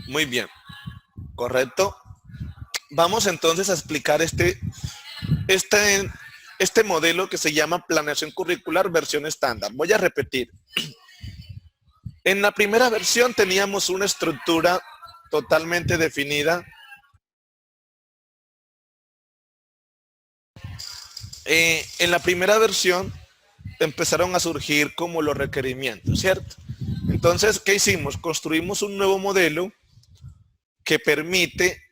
Muy bien, correcto. Vamos entonces a explicar este modelo que se llama planeación curricular versión estándar. Voy a repetir. En la primera versión teníamos una estructura totalmente definida. En la primera versión empezaron a surgir como los requerimientos, ¿cierto? Entonces, ¿qué hicimos? Construimos un nuevo modelo que permite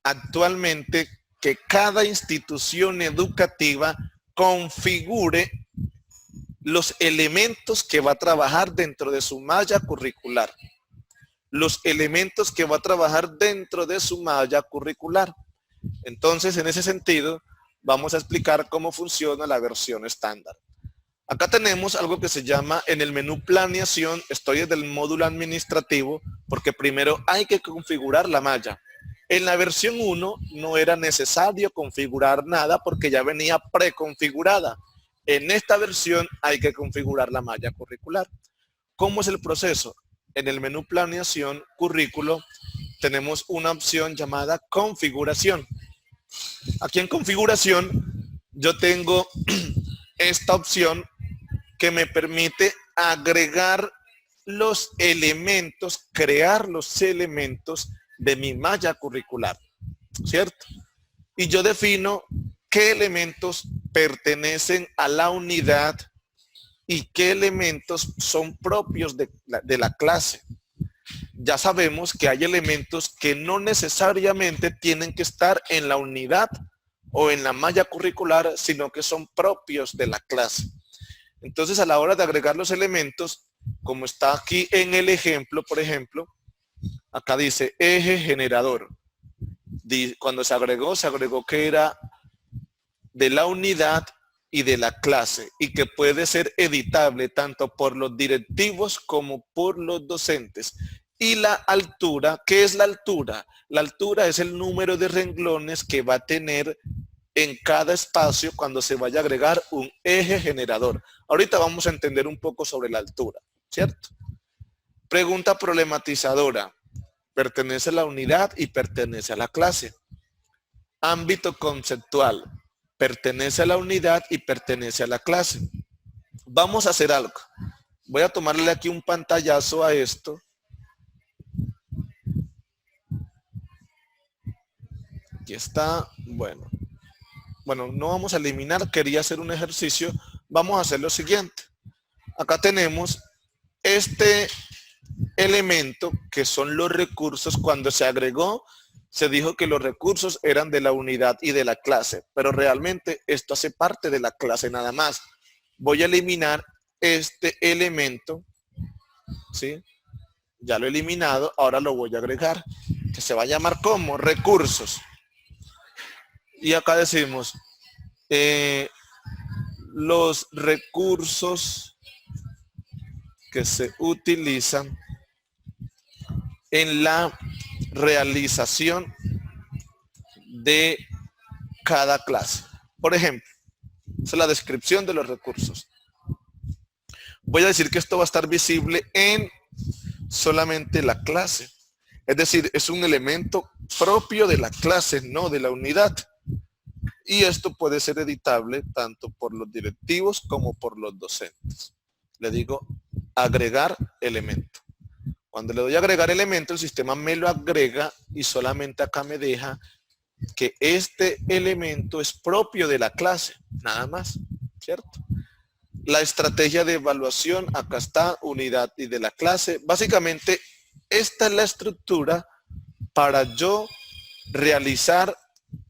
actualmente que cada institución educativa configure los elementos que va a trabajar dentro de su malla curricular. Los elementos que va a trabajar dentro de su malla curricular. Entonces, en ese sentido, vamos a explicar cómo funciona la versión estándar. Acá tenemos algo que se llama en el menú planeación, estoy desde el módulo administrativo, porque primero hay que configurar la malla. En la versión 1 no era necesario configurar nada porque ya venía preconfigurada. En esta versión hay que configurar la malla curricular. ¿Cómo es el proceso? En el menú planeación, currículo, tenemos una opción llamada configuración. Aquí en configuración yo tengo esta opción que me permite agregar los elementos, crear los elementos de mi malla curricular, ¿cierto? Y yo defino qué elementos pertenecen a la unidad y qué elementos son propios de la clase. Ya sabemos que hay elementos que no necesariamente tienen que estar en la unidad o en la malla curricular, sino que son propios de la clase. Entonces, a la hora de agregar los elementos, como está aquí en el ejemplo, por ejemplo, acá dice eje generador. Cuando se agregó que era de la unidad y de la clase y que puede ser editable tanto por los directivos como por los docentes. Y la altura, ¿qué es la altura? La altura es el número de renglones que va a tener en cada espacio cuando se vaya a agregar un eje generador. Ahorita vamos a entender un poco sobre la altura, ¿cierto? Pregunta problematizadora. Pertenece a la unidad y pertenece a la clase. Ámbito conceptual. Pertenece a la unidad y pertenece a la clase. Vamos a hacer algo. Voy a tomarle aquí un pantallazo a esto. Aquí está. Bueno, no vamos a eliminar. Quería hacer un ejercicio. Vamos a hacer lo siguiente. Acá tenemos este elemento que son los recursos. Cuando se agregó, se dijo que los recursos eran de la unidad y de la clase, pero realmente esto hace parte de la clase nada más. Voy a eliminar este elemento, ¿sí? Ya lo he eliminado, ahora lo voy a agregar, que se va a llamar como recursos. Y acá decimos, los recursos que se utilizan en la realización de cada clase. Por ejemplo, esa es la descripción de los recursos. Voy a decir que esto va a estar visible en solamente la clase. Es decir, es un elemento propio de la clase, no de la unidad. Y esto puede ser editable tanto por los directivos como por los docentes. Le digo agregar elemento. Cuando le doy a agregar elemento, el sistema me lo agrega y solamente acá me deja que este elemento es propio de la clase, nada más, ¿cierto? La estrategia de evaluación, acá está, unidad y de la clase. Básicamente, esta es la estructura para yo realizar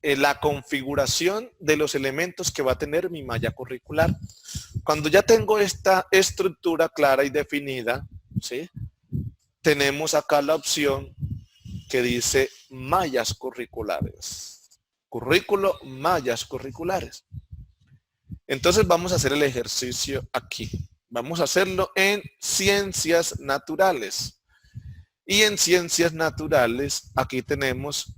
la configuración de los elementos que va a tener mi malla curricular. Cuando ya tengo esta estructura clara y definida, ¿sí? Tenemos acá la opción que dice mallas curriculares. Currículo, mallas curriculares. Entonces vamos a hacer el ejercicio aquí. Vamos a hacerlo en ciencias naturales. Y en ciencias naturales, aquí tenemos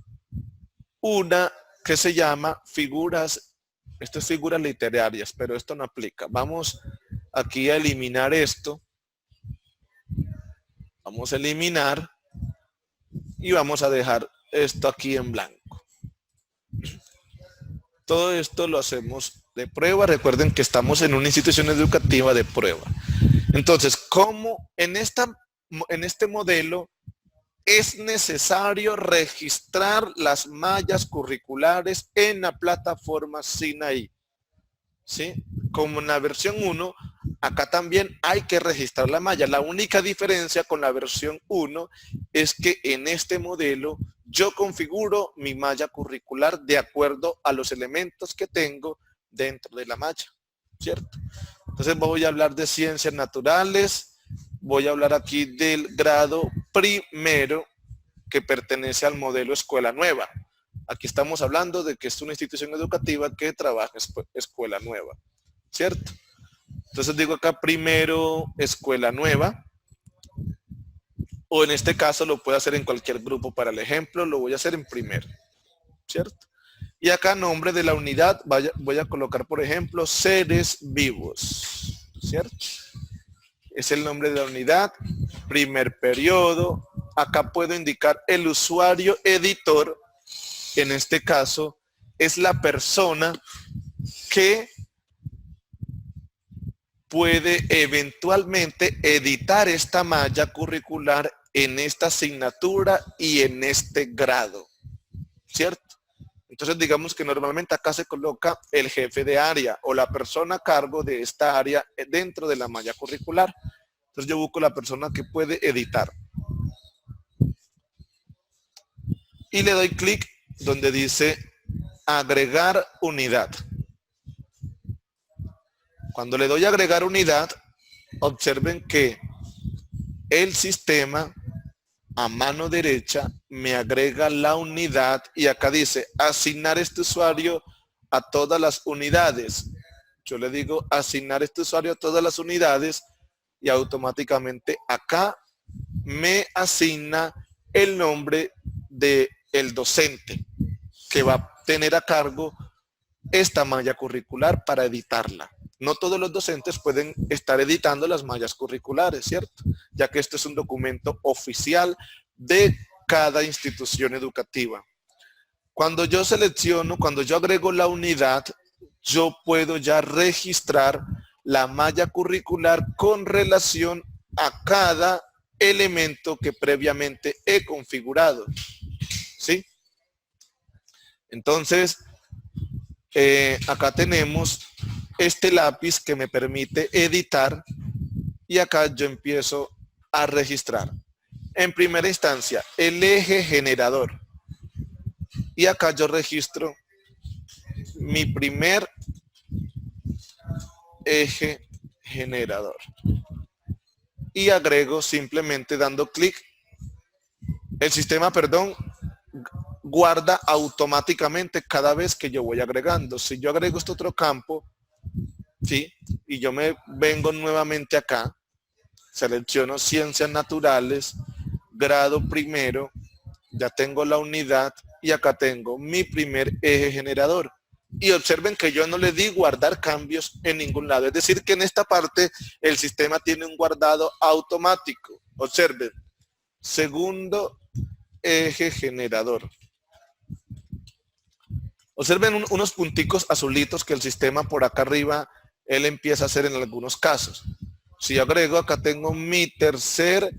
una que se llama figuras, esto es figuras literarias, pero esto no aplica. Vamos aquí a eliminar esto. Vamos a eliminar y vamos a dejar esto aquí en blanco. Todo esto lo hacemos de prueba. Recuerden que estamos en una institución educativa de prueba. Entonces, ¿cómo en este modelo es necesario registrar las mallas curriculares en la plataforma Sinaí? ¿Sí? Como en la versión 1, acá también hay que registrar la malla. La única diferencia con la versión 1 es que en este modelo yo configuro mi malla curricular de acuerdo a los elementos que tengo dentro de la malla, ¿cierto? Entonces voy a hablar de ciencias naturales, voy a hablar aquí del grado primero que pertenece al modelo Escuela Nueva. Aquí estamos hablando de que es una institución educativa que trabaja Escuela Nueva, ¿cierto? Entonces digo acá primero Escuela Nueva, o en este caso lo puedo hacer en cualquier grupo. Para el ejemplo lo voy a hacer en primero, ¿cierto? Y acá nombre de la unidad voy a colocar, por ejemplo, seres vivos, ¿cierto? Es el nombre de la unidad, primer periodo. Acá puedo indicar el usuario editor. En este caso es la persona que puede eventualmente editar esta malla curricular en esta asignatura y en este grado, ¿cierto? Entonces digamos que normalmente acá se coloca el jefe de área o la persona a cargo de esta área dentro de la malla curricular. Entonces yo busco la persona que puede editar. Y le doy clic donde dice agregar unidad. Cuando le doy a agregar unidad, observen que el sistema a mano derecha me agrega la unidad y acá dice asignar este usuario a todas las unidades. Yo le digo asignar este usuario a todas las unidades y automáticamente acá me asigna el nombre del docente que va a tener a cargo esta malla curricular para editarla. No todos los docentes pueden estar editando las mallas curriculares, ¿cierto? Ya que este es un documento oficial de cada institución educativa. Cuando yo selecciono, cuando yo agrego la unidad, yo puedo ya registrar la malla curricular con relación a cada elemento que previamente he configurado, ¿sí? Entonces, acá tenemos este lápiz que me permite editar y acá yo empiezo a registrar. En primera instancia, el eje generador. Y acá yo registro mi primer eje generador. Y agrego simplemente dando clic. El sistema, guarda automáticamente cada vez que yo voy agregando. Si yo agrego este otro campo, ¿sí? Y yo me vengo nuevamente acá, selecciono ciencias naturales, grado primero, ya tengo la unidad y acá tengo mi primer eje generador. Y observen que yo no le di guardar cambios en ningún lado. Es decir, que en esta parte el sistema tiene un guardado automático. Observen, segundo eje generador. Observen unos punticos azulitos que el sistema por acá arriba, él empieza a hacer en algunos casos. Si yo agrego, acá tengo mi tercer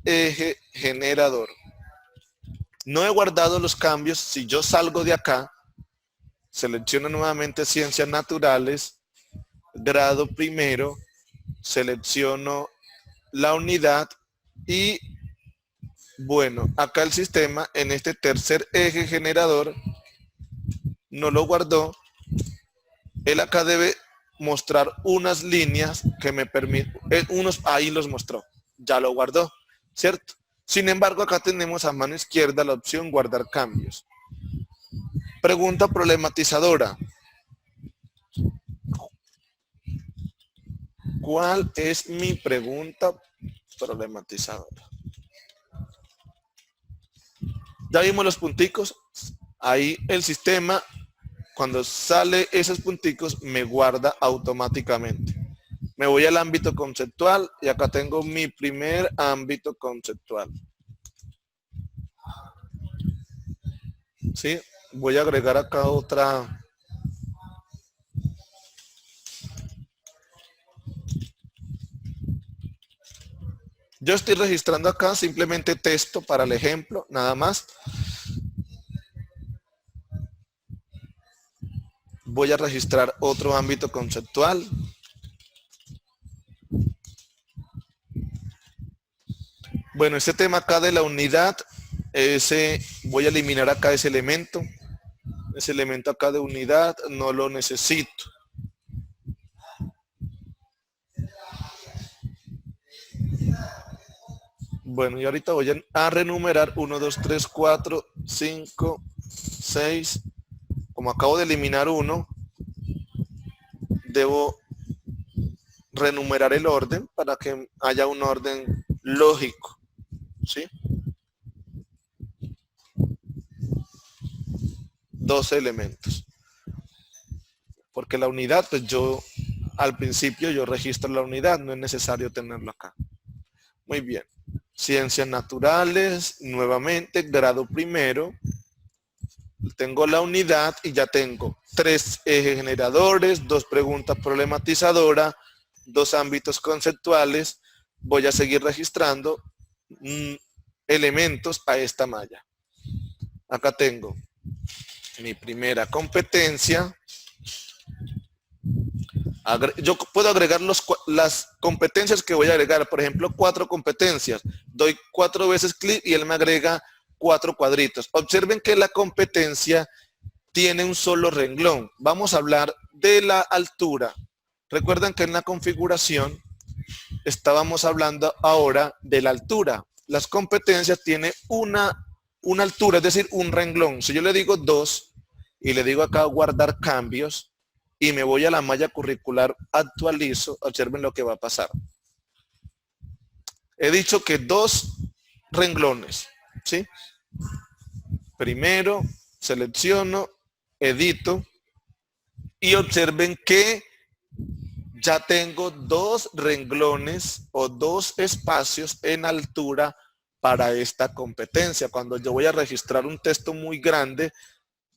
eje generador. No he guardado los cambios. Si yo salgo de acá, selecciono nuevamente ciencias naturales, grado primero, selecciono la unidad y bueno, acá el sistema en este tercer eje generador no lo guardó. Él acá debe mostrar unas líneas que me permiten, ahí los mostró, ya lo guardó, ¿cierto? Sin embargo, acá tenemos a mano izquierda la opción guardar cambios. Pregunta problematizadora. ¿Cuál es mi pregunta problematizadora? Ya vimos los punticos. Ahí el sistema, cuando sale esos punticos, me guarda automáticamente. Me voy al ámbito conceptual y acá tengo mi primer ámbito conceptual. ¿sí? Voy a agregar acá otra. Yo estoy registrando acá simplemente texto para el ejemplo, nada más. Voy a registrar otro ámbito conceptual. Bueno, este tema acá de la unidad, voy a eliminar acá ese elemento. Ese elemento acá de unidad no lo necesito. Bueno, y ahorita voy a renumerar 1, 2, 3, 4, 5, 6. Como acabo de eliminar uno, debo renumerar el orden para que haya un orden lógico, ¿sí? 12 elementos. Porque la unidad, pues al principio yo registro la unidad, no es necesario tenerlo acá. Muy bien. Ciencias naturales, nuevamente, grado primero. Tengo la unidad y ya tengo 3 ejes generadores, 2 preguntas problematizadoras, 2 ámbitos conceptuales. Voy a seguir registrando elementos a esta malla. Acá tengo mi primera competencia. Yo puedo agregar las competencias que voy a agregar. Por ejemplo, 4 competencias. Doy 4 veces clic y él me agrega 4 cuadritos. Observen que la competencia tiene un solo renglón. Vamos a hablar de la altura. Recuerden que en la configuración estábamos hablando ahora de la altura. Las competencias tienen una altura, es decir, un renglón. Si yo le digo 2 y le digo acá guardar cambios y me voy a la malla curricular, actualizo, observen lo que va a pasar. He dicho que 2 renglones, ¿sí? Primero selecciono, edito y observen que ya tengo 2 renglones o 2 espacios en altura para esta competencia. Cuando yo voy a registrar un texto muy grande,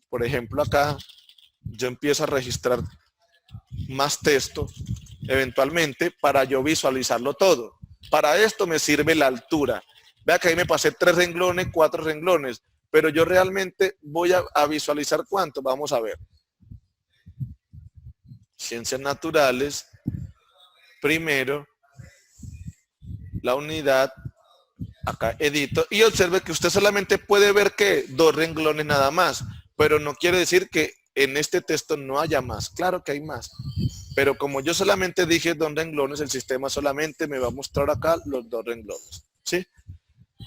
por ejemplo acá, yo empiezo a registrar más texto eventualmente para yo visualizarlo todo. Para esto me sirve la altura. Vea que ahí me pasé 3 renglones, 4 renglones, pero yo realmente voy a visualizar cuánto. Vamos a ver. Ciencias naturales, primero, la unidad, acá edito, y observe que usted solamente puede ver que 2 renglones nada más, pero no quiere decir que en este texto no haya más. Claro que hay más, pero como yo solamente dije 2 renglones, el sistema solamente me va a mostrar acá los 2 renglones, ¿sí?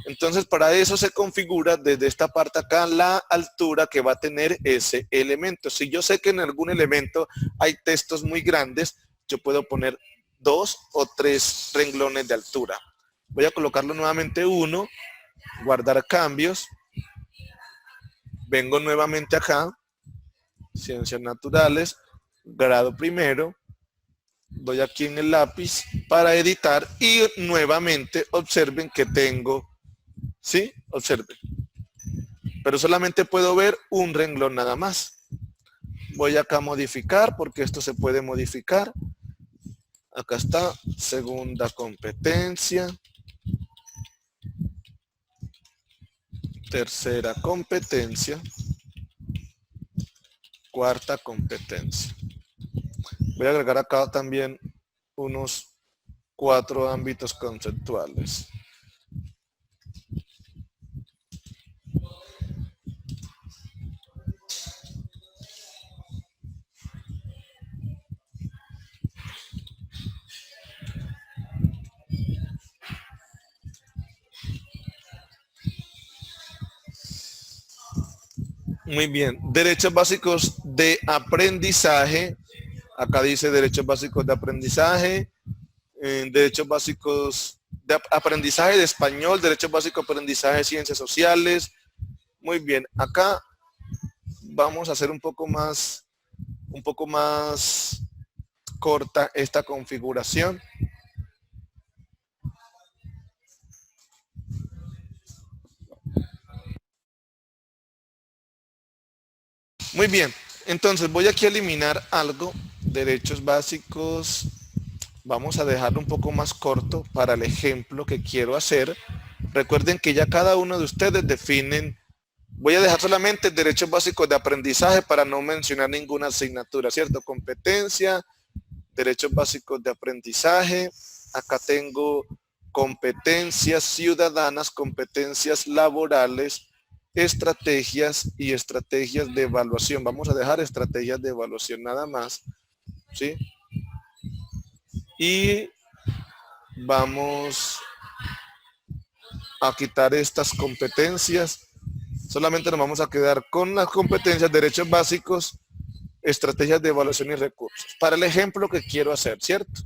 Entonces, para eso se configura desde esta parte acá la altura que va a tener ese elemento. Si yo sé que en algún elemento hay textos muy grandes, yo puedo poner 2 o 3 renglones de altura. Voy a colocarlo nuevamente 1, guardar cambios. Vengo nuevamente acá, ciencias naturales, grado primero. Doy aquí en el lápiz para editar y nuevamente observen que tengo, ¿sí? Observen. Pero solamente puedo ver un renglón nada más. Voy acá a modificar porque esto se puede modificar. Acá está, segunda competencia. Tercera competencia. Cuarta competencia. Voy a agregar acá también unos 4 ámbitos conceptuales. Muy bien. Derechos básicos de aprendizaje. Acá dice derechos básicos de aprendizaje. Derechos básicos de aprendizaje de español. Derechos básicos de aprendizaje de ciencias sociales. Muy bien. Acá vamos a hacer un poco más corta esta configuración. Muy bien, entonces voy aquí a eliminar algo, derechos básicos, vamos a dejarlo un poco más corto para el ejemplo que quiero hacer. Recuerden que ya cada uno de ustedes definen, voy a dejar solamente derechos básicos de aprendizaje para no mencionar ninguna asignatura, ¿cierto? Competencia, derechos básicos de aprendizaje, acá tengo competencias ciudadanas, competencias laborales, estrategias y estrategias de evaluación. Vamos a dejar estrategias de evaluación nada más, ¿sí? Y vamos a quitar estas competencias. Solamente nos vamos a quedar con las competencias, derechos básicos, estrategias de evaluación y recursos. Para el ejemplo que quiero hacer, ¿cierto?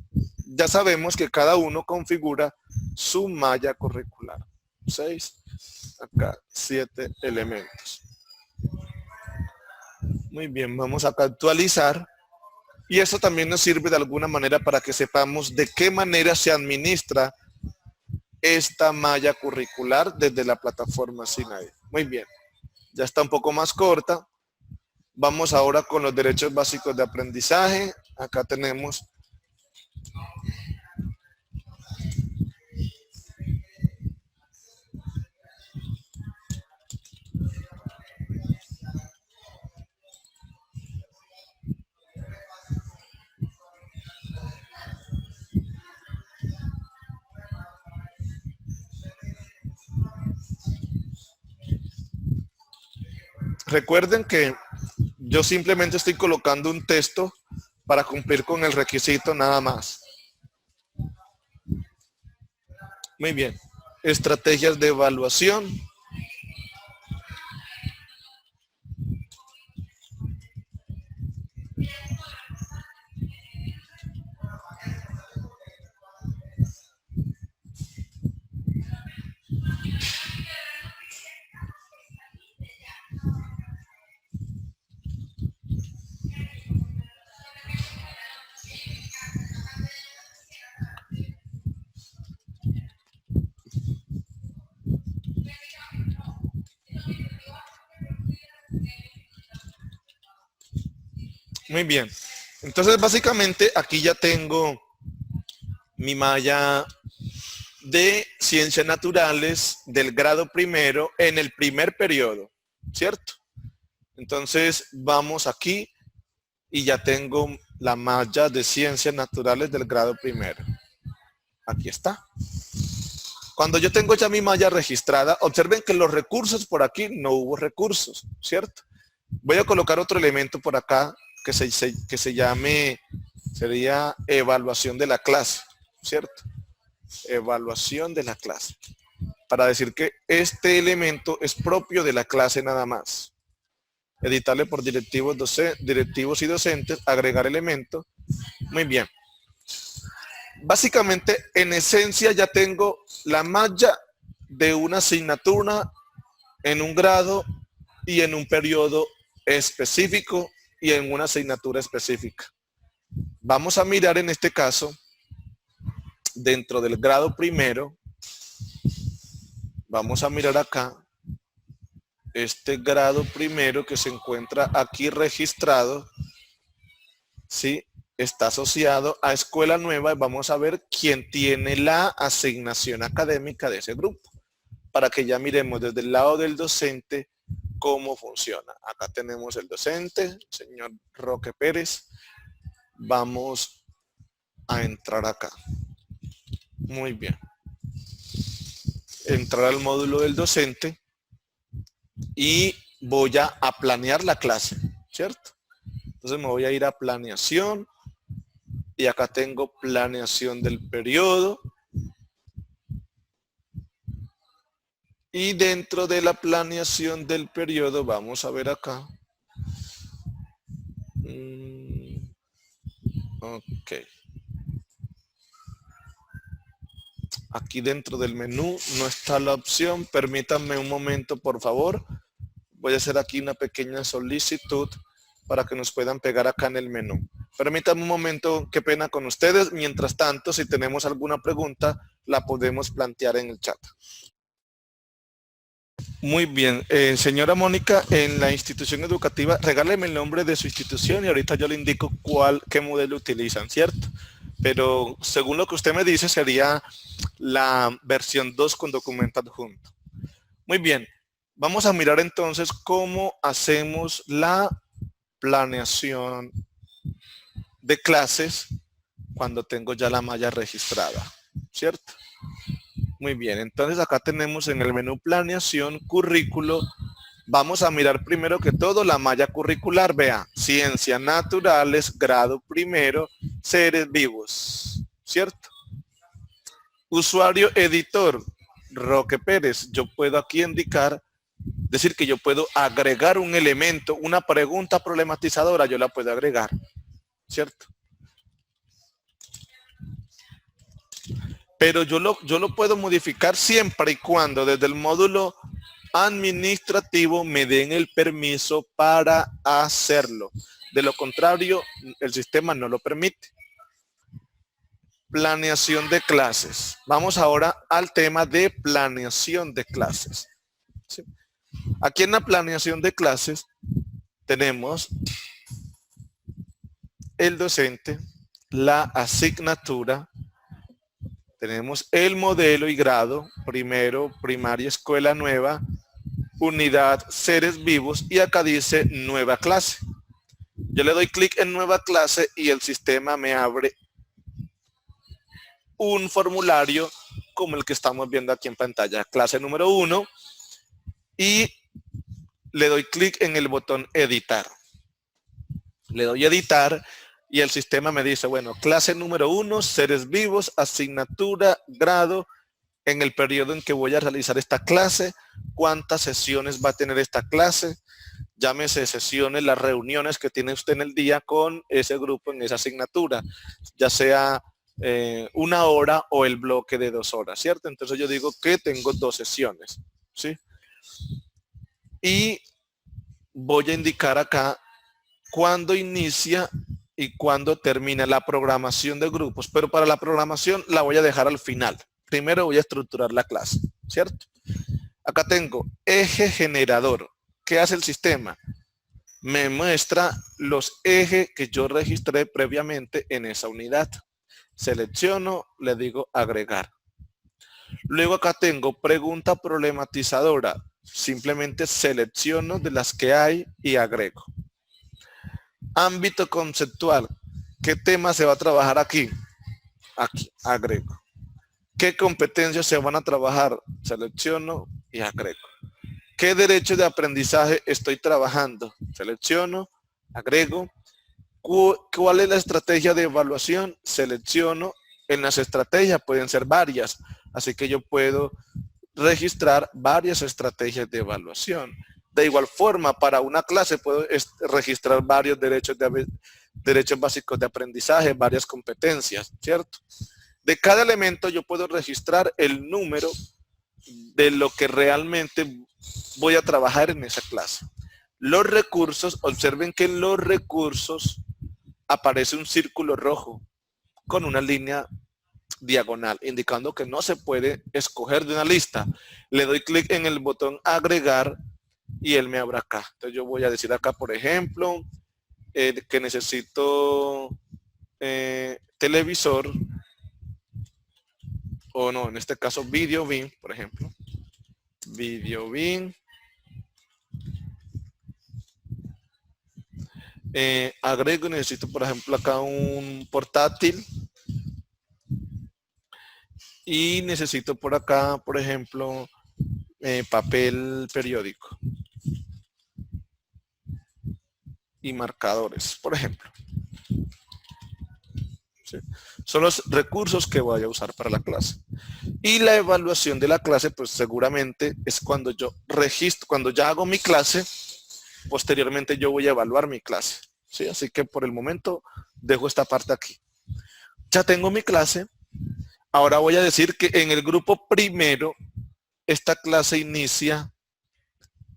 Ya sabemos que cada uno configura su malla curricular. 6, acá 7 elementos. Muy bien, vamos acá a actualizar. Y eso también nos sirve de alguna manera para que sepamos de qué manera se administra esta malla curricular desde la plataforma Sinaí. Muy bien, ya está un poco más corta. Vamos ahora con los derechos básicos de aprendizaje. Acá tenemos recuerden que yo simplemente estoy colocando un texto para cumplir con el requisito nada más. Muy bien. Estrategias de evaluación. Muy bien. Entonces, básicamente, aquí ya tengo mi malla de ciencias naturales del grado primero en el primer periodo, ¿cierto? Entonces, vamos aquí y ya tengo la malla de ciencias naturales del grado primero. Aquí está. Cuando yo tengo ya mi malla registrada, observen que los recursos por aquí no hubo recursos, ¿cierto? Voy a colocar otro elemento por acá que se llame, sería evaluación de la clase, ¿cierto? Evaluación de la clase. Para decir que este elemento es propio de la clase nada más. Editarle por directivos y docentes, agregar elemento. Muy bien. Básicamente, en esencia ya tengo la malla de una asignatura en un grado y en un periodo específico y en una asignatura específica. Vamos a mirar en este caso, dentro del grado primero, vamos a mirar acá, este grado primero que se encuentra aquí registrado, ¿sí? Está asociado a escuela nueva y vamos a ver quién tiene la asignación académica de ese grupo, para que ya miremos desde el lado del docente cómo funciona. Acá tenemos el docente, señor Roque Pérez. Vamos a entrar acá. Muy bien. Entrar al módulo del docente y voy a planear la clase, ¿cierto? Entonces me voy a ir a planeación y acá tengo planeación del periodo. Y dentro de la planeación del periodo, vamos a ver acá. Ok. Aquí dentro del menú no está la opción. Permítanme un momento, por favor. Voy a hacer aquí una pequeña solicitud para que nos puedan pegar acá en el menú. Permítanme un momento, qué pena con ustedes. Mientras tanto, si tenemos alguna pregunta, la podemos plantear en el chat. Muy bien. Señora Mónica, en la institución educativa, regáleme el nombre de su institución y ahorita yo le indico qué modelo utilizan, ¿cierto? Pero según lo que usted me dice, sería la versión 2 con documento adjunto. Muy bien. Vamos a mirar entonces cómo hacemos la planeación de clases cuando tengo ya la malla registrada, ¿cierto? Muy bien, entonces acá tenemos en el menú planeación, currículo. Vamos a mirar primero que todo la malla curricular. Vea, ciencias naturales, grado primero, seres vivos, ¿cierto? Usuario editor, Roque Pérez. Yo puedo aquí indicar, decir que yo puedo agregar un elemento, una pregunta problematizadora, yo la puedo agregar, ¿cierto? Pero yo lo puedo modificar siempre y cuando desde el módulo administrativo me den el permiso para hacerlo. De lo contrario, el sistema no lo permite. Planeación de clases. Vamos ahora al tema de planeación de clases. ¿Sí? Aquí en la planeación de clases tenemos el docente, la asignatura, tenemos el modelo y grado, primero, primaria, escuela nueva, unidad, seres vivos, y acá dice nueva clase. Yo le doy clic en nueva clase y el sistema me abre un formulario como el que estamos viendo aquí en pantalla, clase número 1, y le doy clic en el botón editar. Le doy editar y el sistema me dice, bueno, clase número 1, seres vivos, asignatura, grado, en el periodo en que voy a realizar esta clase, cuántas sesiones va a tener esta clase, llámese sesiones, las reuniones que tiene usted en el día con ese grupo en esa asignatura, ya sea 1 hora o el bloque de 2 horas, ¿cierto? Entonces yo digo que tengo 2 sesiones, ¿sí? Y voy a indicar acá cuándo inicia y cuándo termina la programación de grupos, pero para la programación la voy a dejar al final. Primero voy a estructurar la clase, ¿cierto? Acá tengo eje generador. ¿Qué hace el sistema? Me muestra los ejes que yo registré previamente en esa unidad. Selecciono, le digo agregar. Luego acá tengo pregunta problematizadora. Simplemente selecciono de las que hay y agrego. Ámbito conceptual. ¿Qué tema se va a trabajar aquí? Aquí, agrego. ¿Qué competencias se van a trabajar? Selecciono y agrego. ¿Qué derecho de aprendizaje estoy trabajando? Selecciono, agrego. ¿Cuál es la estrategia de evaluación? Selecciono. En las estrategias pueden ser varias, así que yo puedo registrar varias estrategias de evaluación. De igual forma, para una clase puedo registrar varios derechos básicos de aprendizaje, varias competencias, ¿cierto? De cada elemento yo puedo registrar el número de lo que realmente voy a trabajar en esa clase. Los recursos, observen que en los recursos aparece un círculo rojo con una línea diagonal, indicando que no se puede escoger de una lista. Le doy clic en el botón agregar y él me abre acá. Entonces yo voy a decir acá, por ejemplo, que necesito televisor, o no, en este caso video bin, por ejemplo. Video bin. Agrego y necesito, por ejemplo, acá un portátil. Y necesito por acá, por ejemplo, papel periódico. Y marcadores, por ejemplo. ¿Sí? Son los recursos que voy a usar para la clase. Y la evaluación de la clase, pues seguramente es cuando yo registro, cuando ya hago mi clase, posteriormente yo voy a evaluar mi clase. ¿Sí? Así que por el momento dejo esta parte aquí. Ya tengo mi clase. Ahora voy a decir que en el grupo primero, esta clase inicia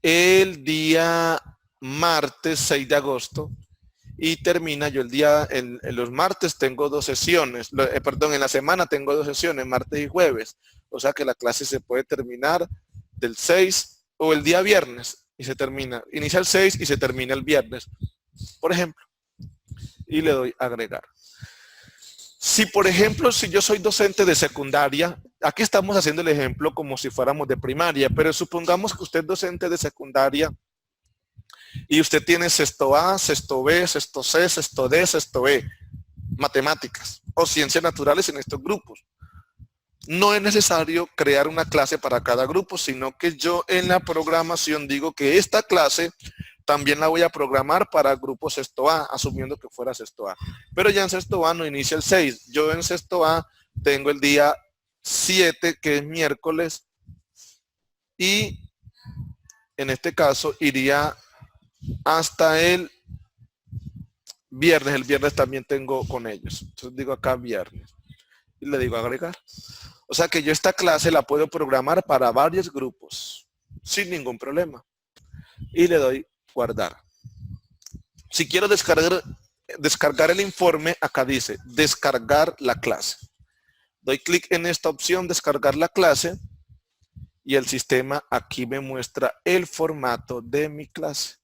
el día martes 6 de agosto y termina yo el día, en los martes tengo 2 sesiones, perdón, en la semana tengo 2 sesiones, martes y jueves. O sea que la clase se puede terminar del 6 o el día viernes y se termina, inicia el 6 y se termina el viernes, por ejemplo, y le doy agregar. Si, por ejemplo, si yo soy docente de secundaria, aquí estamos haciendo el ejemplo como si fuéramos de primaria, pero supongamos que usted es docente de secundaria y usted tiene sexto A, sexto B, sexto C, sexto D, sexto E, matemáticas o ciencias naturales en estos grupos. No es necesario crear una clase para cada grupo, sino que yo en la programación digo que esta clase también la voy a programar para grupo sexto A, asumiendo que fuera sexto A. Pero ya en sexto A no inicia el 6. Yo en sexto A tengo el día 7, que es miércoles, y en este caso iría hasta el viernes. El viernes también tengo con ellos. Entonces digo acá viernes y le digo agregar. O sea que yo esta clase la puedo programar para varios grupos sin ningún problema. Y le doy guardar. Si quiero descargar el informe, acá dice descargar la clase. Doy clic en esta opción, descargar la clase, y el sistema aquí me muestra el formato de mi clase.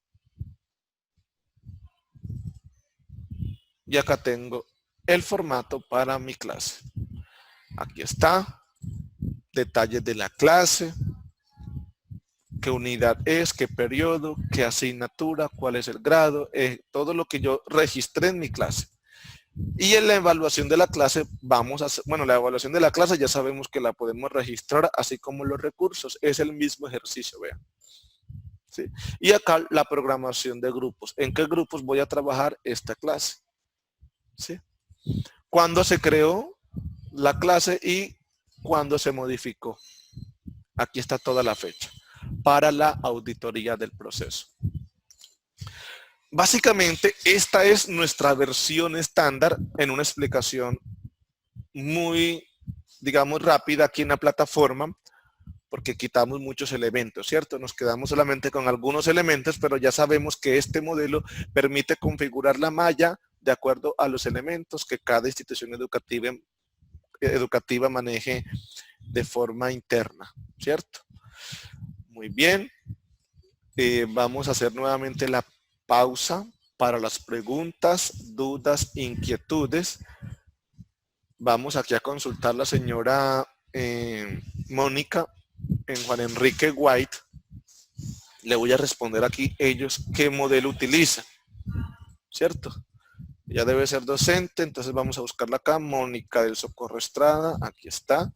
Y acá tengo el formato para mi clase. Aquí está, detalles de la clase, qué unidad es, qué periodo, qué asignatura, cuál es el grado, todo lo que yo registré en mi clase. Y en la evaluación de la clase vamos a hacer, bueno, la evaluación de la clase ya sabemos que la podemos registrar, así como los recursos, es el mismo ejercicio, vean. ¿Sí? Y acá la programación de grupos, ¿en qué grupos voy a trabajar esta clase? ¿Sí? ¿Cuándo se creó la clase y cuándo se modificó? Aquí está toda la fecha para la auditoría del proceso. Básicamente, esta es nuestra versión estándar en una explicación muy, digamos, rápida aquí en la plataforma, porque quitamos muchos elementos, ¿cierto? Nos quedamos solamente con algunos elementos, pero ya sabemos que este modelo permite configurar la malla de acuerdo a los elementos que cada institución educativa maneje de forma interna, ¿cierto? Muy bien. Vamos a hacer nuevamente la pausa para las preguntas, dudas, inquietudes. Vamos aquí a consultar a la señora Mónica en Juan Enrique White. Le voy a responder aquí ellos qué modelo utilizan, ¿cierto? Ya debe ser docente, entonces vamos a buscarla acá, Mónica del Socorro Estrada, aquí está.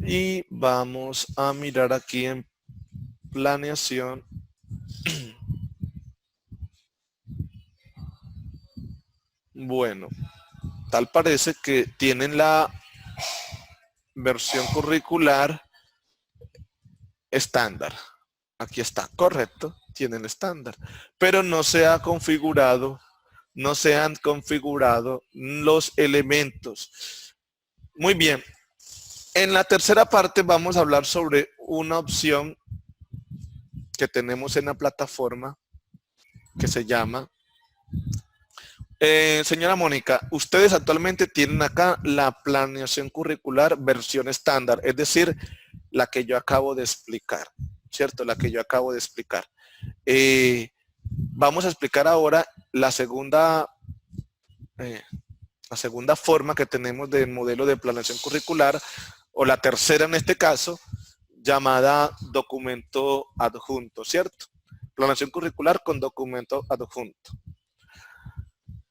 Y vamos a mirar aquí en planeación. Bueno, tal parece que tienen la versión curricular estándar. Aquí está, correcto, tienen estándar. Pero no se ha configurado, no se han configurado los elementos. Muy bien. En la tercera parte vamos a hablar sobre una opción que tenemos en la plataforma que se llama señora Mónica, ustedes actualmente tienen acá la planeación curricular versión estándar, es decir, la que yo acabo de explicar, ¿cierto? La que yo acabo de explicar. Vamos a explicar ahora la segunda forma que tenemos del modelo de planeación curricular, o la tercera en este caso, llamada documento adjunto, ¿cierto? Planeación curricular con documento adjunto.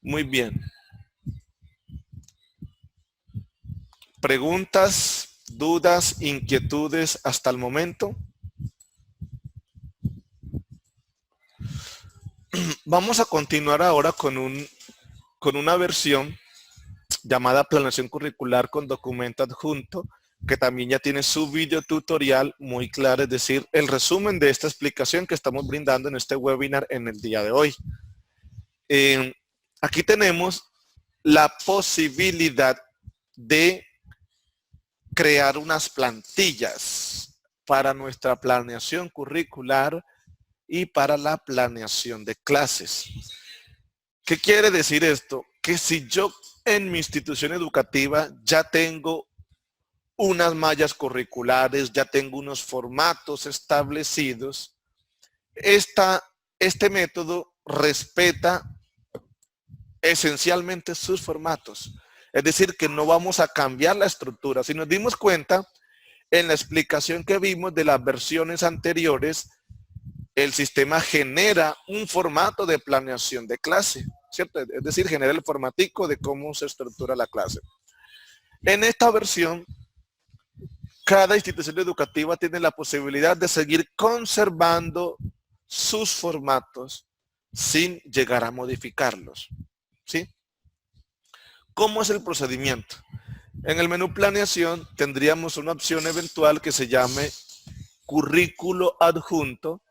Muy bien. ¿Preguntas, dudas, inquietudes hasta el momento? Vamos a continuar ahora con una versión llamada planeación curricular con documento adjunto, que también ya tiene su video tutorial muy claro, es decir, el resumen de esta explicación que estamos brindando en este webinar en el día de hoy. Aquí tenemos la posibilidad de crear unas plantillas para nuestra planeación curricular y para la planeación de clases. ¿Qué quiere decir esto? Que si yo en mi institución educativa ya tengo unas mallas curriculares, ya tengo unos formatos establecidos. Este método respeta esencialmente sus formatos. Es decir, que no vamos a cambiar la estructura. Si nos dimos cuenta, en la explicación que vimos de las versiones anteriores, el sistema genera un formato de planeación de clase, ¿cierto? Es decir, genera el formatico de cómo se estructura la clase. En esta versión, cada institución educativa tiene la posibilidad de seguir conservando sus formatos sin llegar a modificarlos, ¿sí? ¿Cómo es el procedimiento? En el menú planeación tendríamos una opción eventual que se llame currículo adjunto,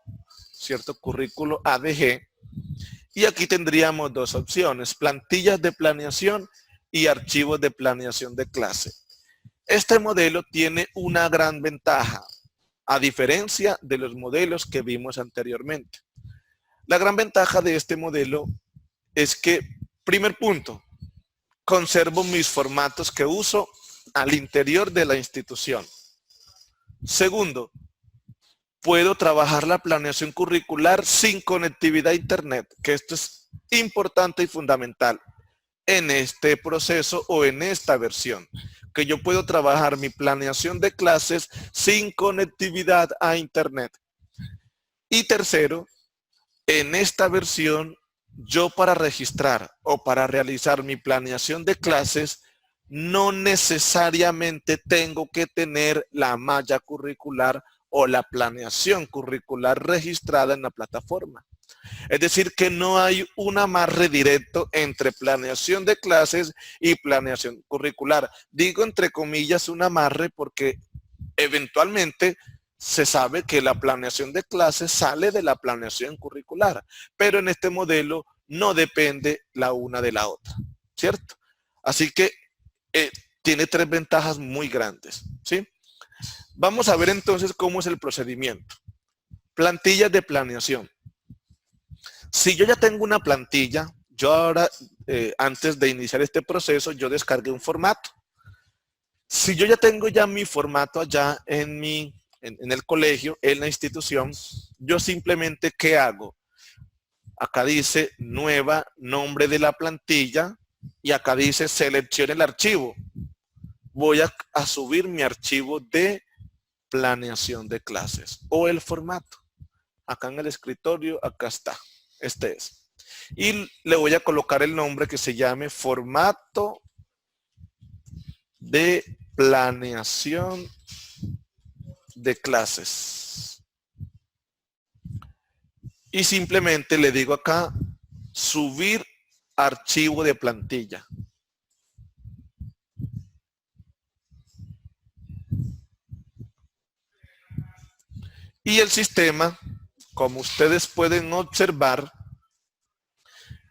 ¿cierto? Currículo ADG. Y aquí tendríamos dos opciones, plantillas de planeación y archivos de planeación de clase. Este modelo tiene una gran ventaja, a diferencia de los modelos que vimos anteriormente. La gran ventaja de este modelo es que, primer punto, conservo mis formatos que uso al interior de la institución. Segundo, puedo trabajar la planeación curricular sin conectividad a internet, que esto es importante y fundamental en este proceso o en esta versión, que yo puedo trabajar mi planeación de clases sin conectividad a internet. Y tercero, en esta versión, yo para registrar o para realizar mi planeación de clases, no necesariamente tengo que tener la malla curricular o la planeación curricular registrada en la plataforma. Es decir, que no hay un amarre directo entre planeación de clases y planeación curricular. Digo entre comillas un amarre porque eventualmente se sabe que la planeación de clases sale de la planeación curricular, pero en este modelo no depende la una de la otra, ¿cierto? Así que tiene tres ventajas muy grandes, ¿sí? Vamos a ver entonces cómo es el procedimiento. Plantillas de planeación. Si yo ya tengo una plantilla, yo ahora, antes de iniciar este proceso, yo descargué un formato. Si yo ya tengo mi formato allá en el colegio, en la institución, yo simplemente, ¿qué hago? Acá dice nueva, nombre de la plantilla, y acá dice seleccione el archivo. Voy a subir mi archivo de planeación de clases o el formato. Acá en el escritorio, acá está. Este es. Y le voy a colocar el nombre que se llame formato de planeación de clases. Y simplemente le digo acá, subir archivo de plantilla. Y el sistema, como ustedes pueden observar,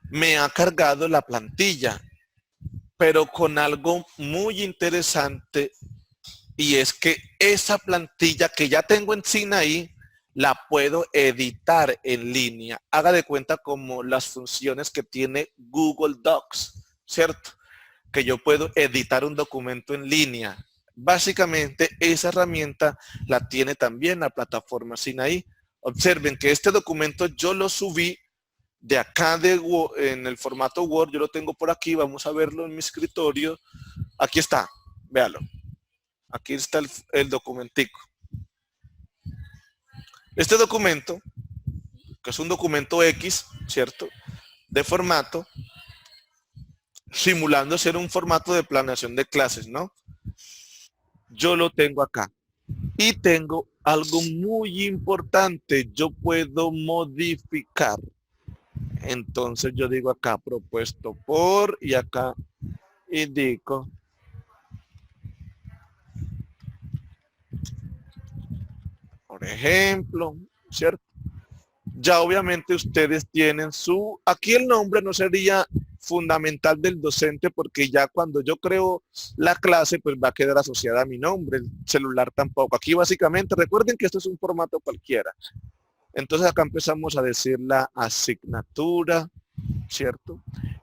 me ha cargado la plantilla, pero con algo muy interesante, y es que esa plantilla que ya tengo en Sinaí, la puedo editar en línea. Haga de cuenta como las funciones que tiene Google Docs, ¿cierto? Que yo puedo editar un documento en línea. Básicamente esa herramienta la tiene también la plataforma Sinaí. Observen que este documento yo lo subí de acá en el formato Word, yo lo tengo por aquí, vamos a verlo en mi escritorio. Aquí está, véalo. Aquí está el documentico. Este documento, que es un documento X, ¿cierto? De formato, simulando ser un formato de planeación de clases, ¿no? Yo lo tengo acá. Y tengo algo muy importante, yo puedo modificar. Entonces yo digo acá, propuesto por, y acá indico por ejemplo, ¿cierto? Ya obviamente ustedes tienen aquí el nombre no sería fundamental del docente porque ya cuando yo creo la clase pues va a quedar asociada a mi nombre, el celular tampoco. Aquí básicamente, recuerden que esto es un formato cualquiera. Entonces acá empezamos a decir la asignatura, ¿cierto?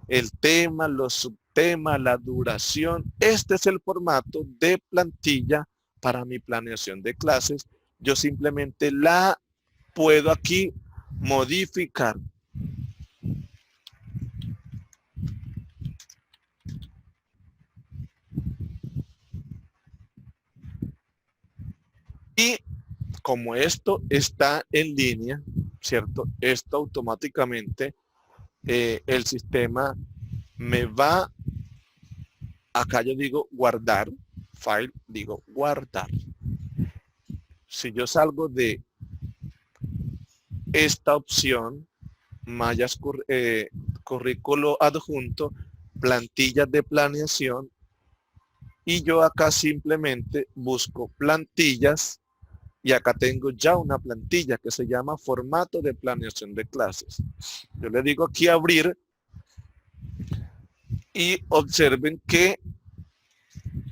El tema, los subtemas, la duración. Este es el formato de plantilla para mi planeación de clases. Yo simplemente la puedo aquí modificar. Y como esto está en línea, ¿cierto? Esto automáticamente el sistema me va, acá yo digo guardar, file, digo guardar. Si yo salgo de esta opción, mallas currículo adjunto, plantillas de planeación, y yo acá simplemente busco plantillas y acá tengo ya una plantilla que se llama formato de planeación de clases. Yo le digo aquí abrir y observen que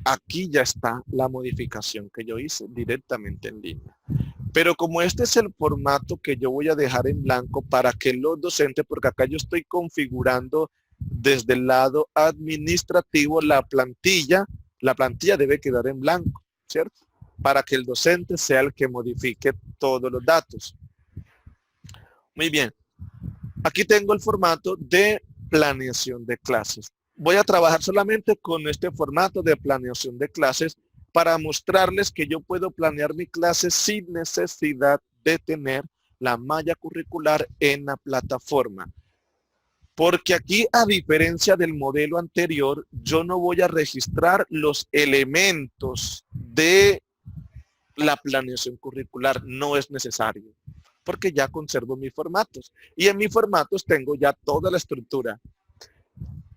aquí ya está la modificación que yo hice directamente en línea. Pero como este es el formato que yo voy a dejar en blanco para que los docentes, porque acá yo estoy configurando desde el lado administrativo la plantilla debe quedar en blanco, ¿cierto? Para que el docente sea el que modifique todos los datos. Muy bien. Aquí tengo el formato de planeación de clases. Voy a trabajar solamente con este formato de planeación de clases para mostrarles que yo puedo planear mi clase sin necesidad de tener la malla curricular en la plataforma. Porque aquí, a diferencia del modelo anterior, yo no voy a registrar los elementos de la planeación curricular. No es necesario, porque ya conservo mis formatos. Y en mis formatos tengo ya toda la estructura.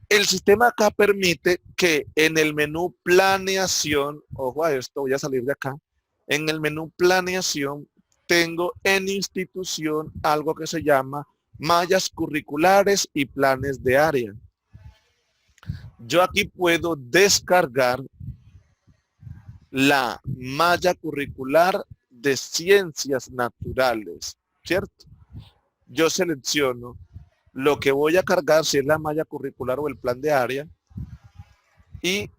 El sistema acá permite que en el menú planeación, ojo a esto, voy a salir de acá, en el menú planeación tengo en institución algo que se llama mallas curriculares y planes de área. Yo aquí puedo descargar la malla curricular de ciencias naturales, ¿cierto? Yo selecciono lo que voy a cargar, si es la malla curricular o el plan de área, y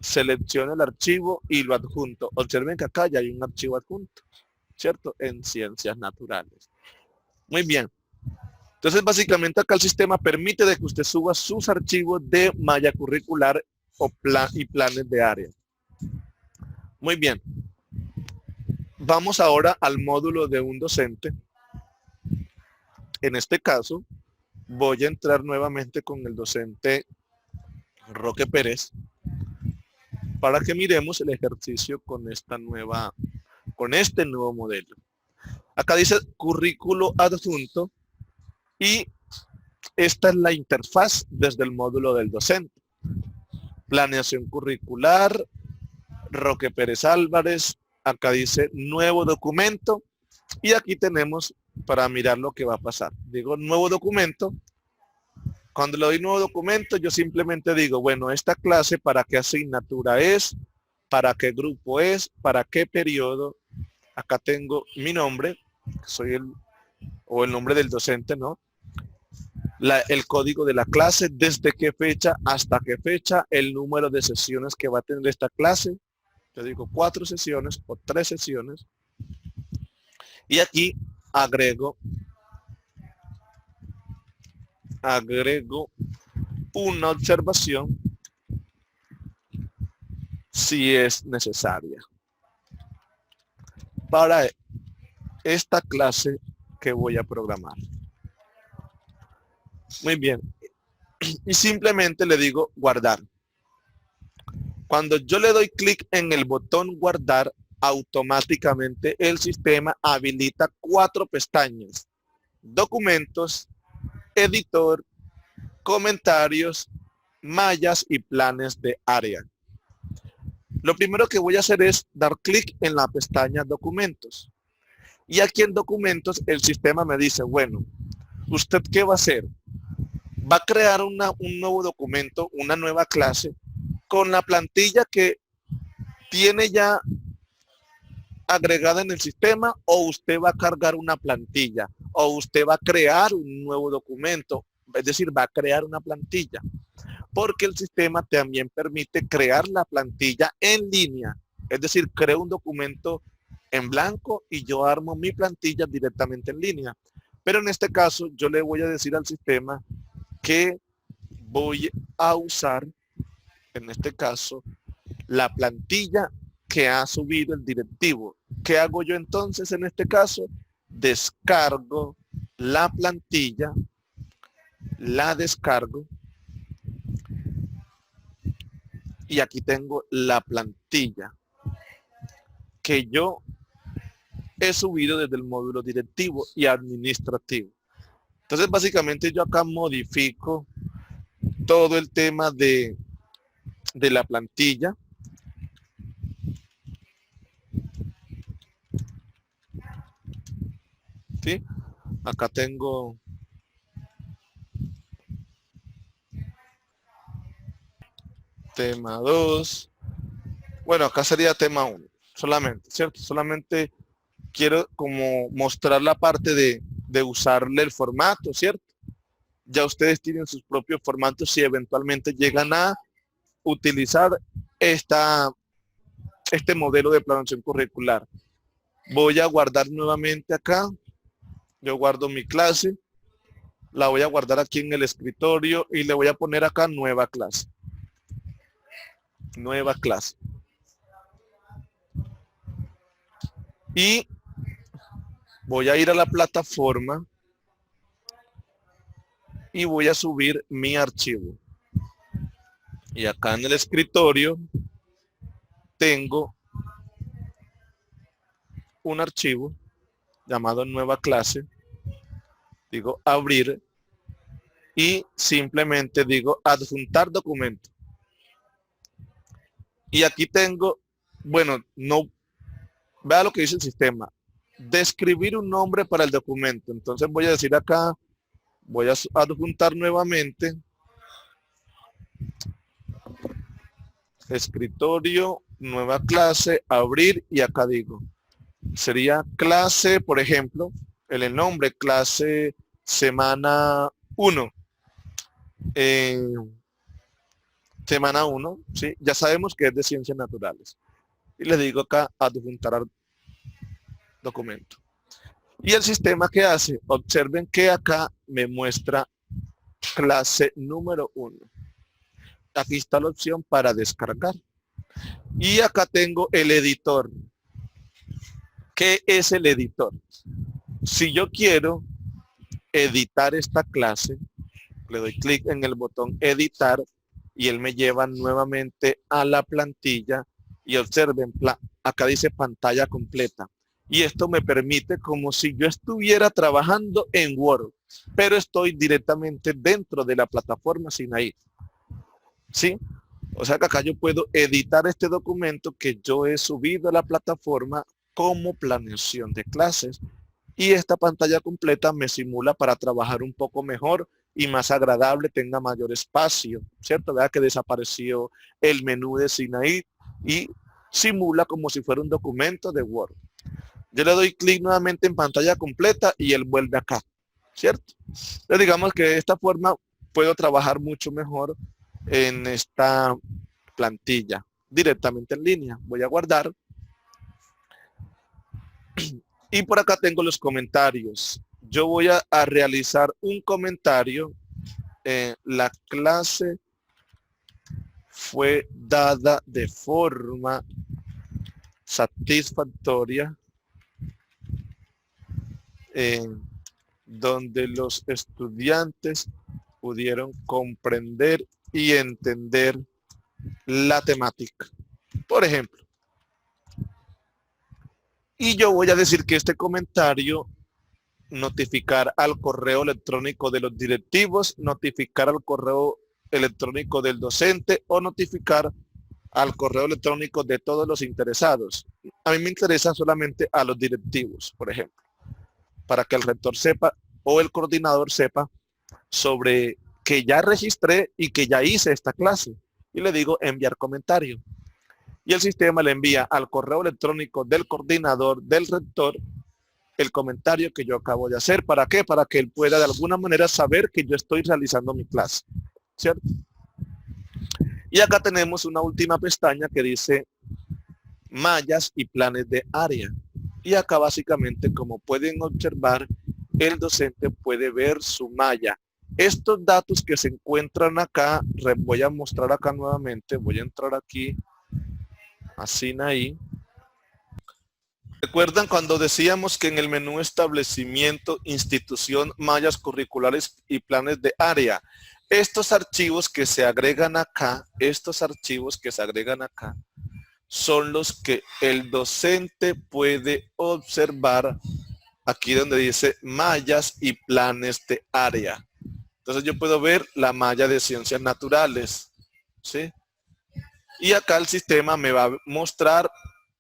selecciono el archivo y lo adjunto. Observen que acá ya hay un archivo adjunto, ¿cierto? En ciencias naturales. Muy bien. Entonces, básicamente acá el sistema permite de que usted suba sus archivos de malla curricular y planes de área. Muy bien. Vamos ahora al módulo de un docente. En este caso, voy a entrar nuevamente con el docente Roque Pérez para que miremos el ejercicio con este nuevo modelo. Acá dice currículo adjunto y esta es la interfaz desde el módulo del docente. Planeación curricular, Roque Pérez Álvarez, acá dice nuevo documento y aquí tenemos para mirar lo que va a pasar. Digo nuevo documento. Cuando le doy nuevo documento, yo simplemente digo, bueno, esta clase para qué asignatura es, para qué grupo es, para qué periodo. Acá tengo mi nombre, soy el nombre del docente, ¿no? El código de la clase, desde qué fecha hasta qué fecha, el número de sesiones que va a tener esta clase. Yo digo 4 sesiones o 3 sesiones. Y aquí agrego una observación si es necesaria para esta clase que voy a programar. Muy bien. Y simplemente le digo guardar. Cuando yo le doy clic en el botón guardar, automáticamente el sistema habilita 4 pestañas. Documentos, editor, comentarios, mallas y planes de área. Lo primero que voy a hacer es dar clic en la pestaña documentos. Y aquí en documentos el sistema me dice, bueno, ¿usted qué va a hacer? Va a crear un nuevo documento, una nueva clase, con la plantilla que tiene ya agregada en el sistema, o usted va a cargar una plantilla, o usted va a crear un nuevo documento. es decir, va a crear una plantilla, porque el sistema también permite crear la plantilla en línea, es decir, creo un documento en blanco y yo armo mi plantilla directamente en línea. Pero en este caso yo le voy a decir al sistema que voy a usar, en este caso, la plantilla que ha subido el directivo. ¿Qué hago yo entonces en este caso? Descargo la plantilla, la descargo y aquí tengo la plantilla que yo he subido desde el módulo directivo y administrativo. Entonces básicamente yo acá modifico todo el tema de la plantilla. ¿Sí? Acá tengo tema 2. Bueno, acá sería tema 1, solamente, ¿cierto? Solamente quiero como mostrar la parte de usarle el formato, ¿cierto? Ya ustedes tienen sus propios formatos si eventualmente llegan a utilizar este modelo de planeación curricular. Voy a guardar nuevamente acá. Yo guardo mi clase. La voy a guardar aquí en el escritorio y le voy a poner acá nueva clase. Nueva clase. Y voy a ir a la plataforma y voy a subir mi archivo. Y acá en el escritorio tengo un archivo llamado nueva clase. Digo abrir y simplemente digo adjuntar documento. Y aquí tengo, bueno, no, vea lo que dice el sistema. Describir un nombre para el documento. Entonces voy a decir acá, voy a adjuntar nuevamente. Escritorio, nueva clase, abrir y acá digo. Sería clase, por ejemplo, el nombre, clase semana 1. Semana 1, ¿sí? Ya sabemos que es de ciencias naturales. Y les digo acá adjuntar documento. Y el sistema que hace, observen que acá me muestra clase número 1. Aquí está la opción para descargar. Y acá tengo el editor. ¿Qué es el editor? Si yo quiero editar esta clase, le doy clic en el botón editar y él me lleva nuevamente a la plantilla y observen, acá dice pantalla completa. Y esto me permite como si yo estuviera trabajando en Word, pero estoy directamente dentro de la plataforma Sinaí. ¿Sí? O sea que acá yo puedo editar este documento que yo he subido a la plataforma como planeación de clases. Y esta pantalla completa me simula para trabajar un poco mejor y más agradable, tenga mayor espacio, ¿cierto? Vea que desapareció el menú de Sinaí y simula como si fuera un documento de Word. Yo le doy clic nuevamente en pantalla completa y él vuelve acá, ¿cierto? Entonces digamos que de esta forma puedo trabajar mucho mejor en esta plantilla directamente en línea. Voy a guardar. Y por acá tengo los comentarios. Yo voy a realizar un comentario. La clase fue dada de forma satisfactoria, donde los estudiantes pudieron comprender y entender la temática. Por ejemplo. Y yo voy a decir que este comentario, notificar al correo electrónico de los directivos, notificar al correo electrónico del docente o notificar al correo electrónico de todos los interesados. A mí me interesa solamente a los directivos, por ejemplo, para que el rector sepa o el coordinador sepa sobre que ya registré y que ya hice esta clase. Y le digo enviar comentario. Y el sistema le envía al correo electrónico del coordinador, del rector, el comentario que yo acabo de hacer. ¿Para qué? Para que él pueda de alguna manera saber que yo estoy realizando mi clase, ¿cierto? Y acá tenemos una última pestaña que dice mallas y planes de área. Y acá básicamente, como pueden observar, el docente puede ver su malla. Estos datos que se encuentran acá, voy a mostrar acá nuevamente, voy a entrar aquí, así ahí. ¿Recuerdan cuando decíamos que en el menú establecimiento, institución, mallas curriculares y planes de área? Estos archivos que se agregan acá, son los que el docente puede observar aquí donde dice mallas y planes de área. Entonces yo puedo ver la malla de ciencias naturales, ¿sí? Y acá el sistema me va a mostrar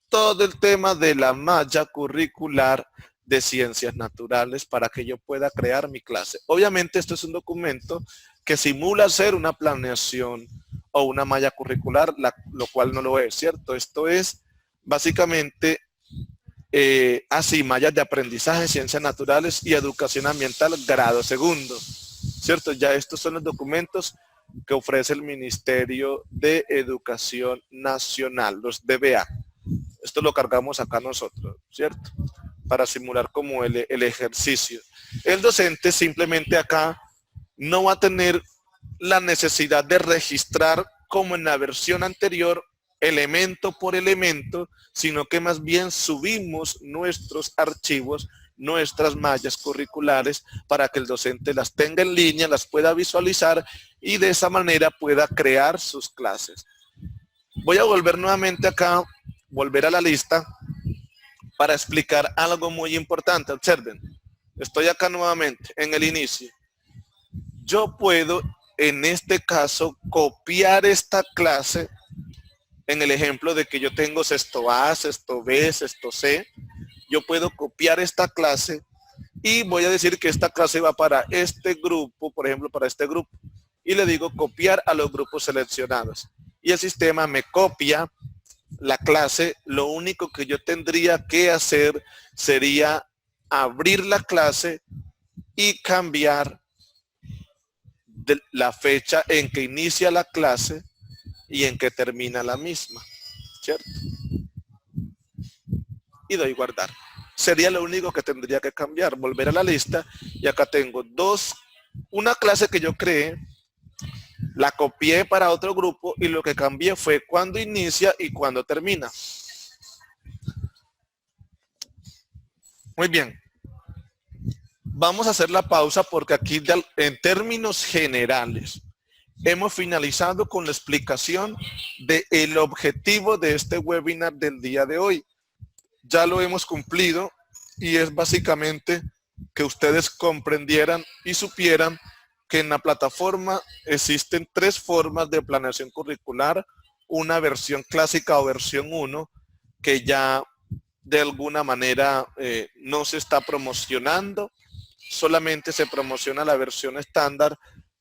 todo el tema de la malla curricular de ciencias naturales para que yo pueda crear mi clase. Obviamente esto es un documento que simula ser una planeación o una malla curricular, lo cual no lo es, ¿cierto? Esto es básicamente así, mallas de aprendizaje, ciencias naturales y educación ambiental, grado segundo, ¿cierto? Ya estos son los documentos que ofrece el Ministerio de Educación Nacional, los DBA. Esto lo cargamos acá nosotros, ¿cierto? Para simular como el ejercicio. El docente simplemente acá no va a tener la necesidad de registrar como en la versión anterior elemento por elemento, sino que más bien subimos nuestros archivos, nuestras mallas curriculares para que el docente las tenga en línea, las pueda visualizar y de esa manera pueda crear sus clases. Voy a volver nuevamente acá, volver a la lista para explicar algo muy importante. Observen, estoy acá nuevamente en el inicio. Yo puedo, en este caso, copiar esta clase en el ejemplo de que yo tengo sexto A, sexto B, sexto C. Yo puedo copiar esta clase y voy a decir que esta clase va para este grupo, por ejemplo, para este grupo. Y le digo copiar a los grupos seleccionados. Y el sistema me copia la clase. Lo único que yo tendría que hacer sería abrir la clase y cambiar la fecha en que inicia la clase y en que termina la misma, ¿cierto? Y doy guardar. Sería lo único que tendría que cambiar, volver a la lista y acá tengo una clase que yo creé, la copié para otro grupo y lo que cambié fue cuándo inicia y cuándo termina. Muy bien. Vamos a hacer la pausa porque aquí en términos generales hemos finalizado con la explicación del objetivo de este webinar del día de hoy. Ya lo hemos cumplido y es básicamente que ustedes comprendieran y supieran que en la plataforma existen 3 formas de planeación curricular, una versión clásica o versión 1 que ya de alguna manera no se está promocionando, solamente se promociona la versión estándar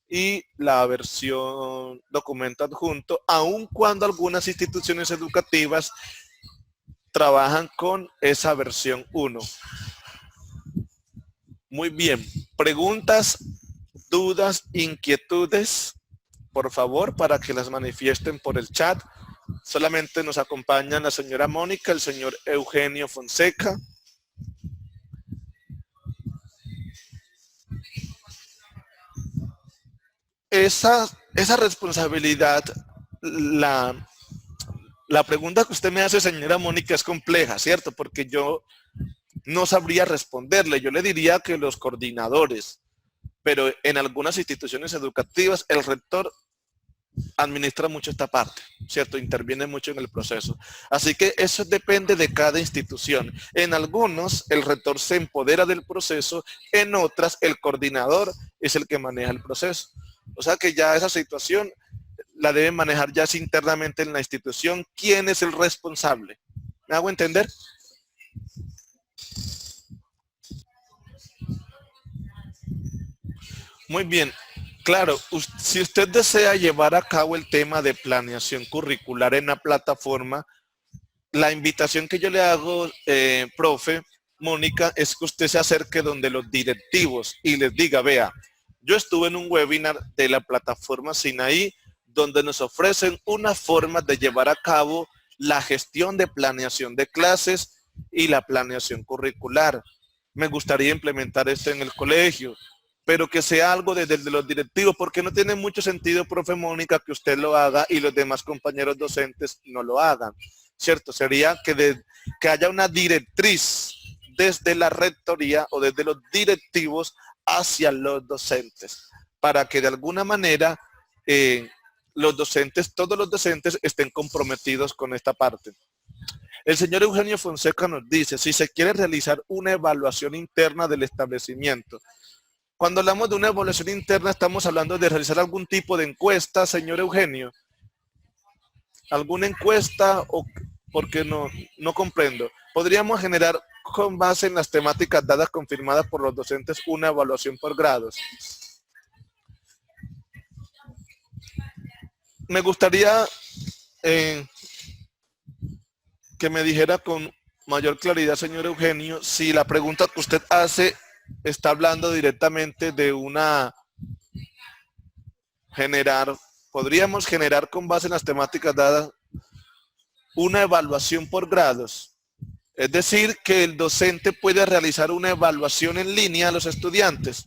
y la versión documento adjunto, aun cuando algunas instituciones educativas trabajan con esa versión 1. Muy bien, preguntas, dudas, inquietudes, por favor, para que las manifiesten por el chat. Solamente nos acompañan la señora Mónica, el señor Eugenio Fonseca. Esa responsabilidad, la pregunta que usted me hace, señora Mónica, es compleja, ¿cierto? Porque yo no sabría responderle. Yo le diría que los coordinadores, pero en algunas instituciones educativas el rector administra mucho esta parte, ¿cierto? Interviene mucho en el proceso. Así que eso depende de cada institución. En algunos el rector se empodera del proceso, en otras el coordinador es el que maneja el proceso. O sea que ya esa situación la deben manejar ya internamente en la institución. ¿Quién es el responsable? ¿Me hago entender? Muy bien. Claro, si usted desea llevar a cabo el tema de planeación curricular en la plataforma, la invitación que yo le hago, profe, Mónica, es que usted se acerque donde los directivos y les diga, vea, yo estuve en un webinar de la plataforma Sinaí donde nos ofrecen una forma de llevar a cabo la gestión de planeación de clases y la planeación curricular. Me gustaría implementar esto en el colegio, pero que sea algo desde los directivos, porque no tiene mucho sentido, profe Mónica, que usted lo haga y los demás compañeros docentes no lo hagan, ¿cierto? Sería que haya una directriz desde la rectoría o desde los directivos hacia los docentes, para que de alguna manera los docentes, todos los docentes estén comprometidos con esta parte. El señor Eugenio Fonseca nos dice, si se quiere realizar una evaluación interna del establecimiento. Cuando hablamos de una evaluación interna, estamos hablando de realizar algún tipo de encuesta, señor Eugenio. ¿Alguna encuesta o porque no comprendo? Podríamos generar con base en las temáticas dadas confirmadas por los docentes una evaluación por grados. Me gustaría que me dijera con mayor claridad, señor Eugenio, si la pregunta que usted hace está hablando directamente de podríamos generar con base en las temáticas dadas una evaluación por grados. Es decir, que el docente puede realizar una evaluación en línea a los estudiantes.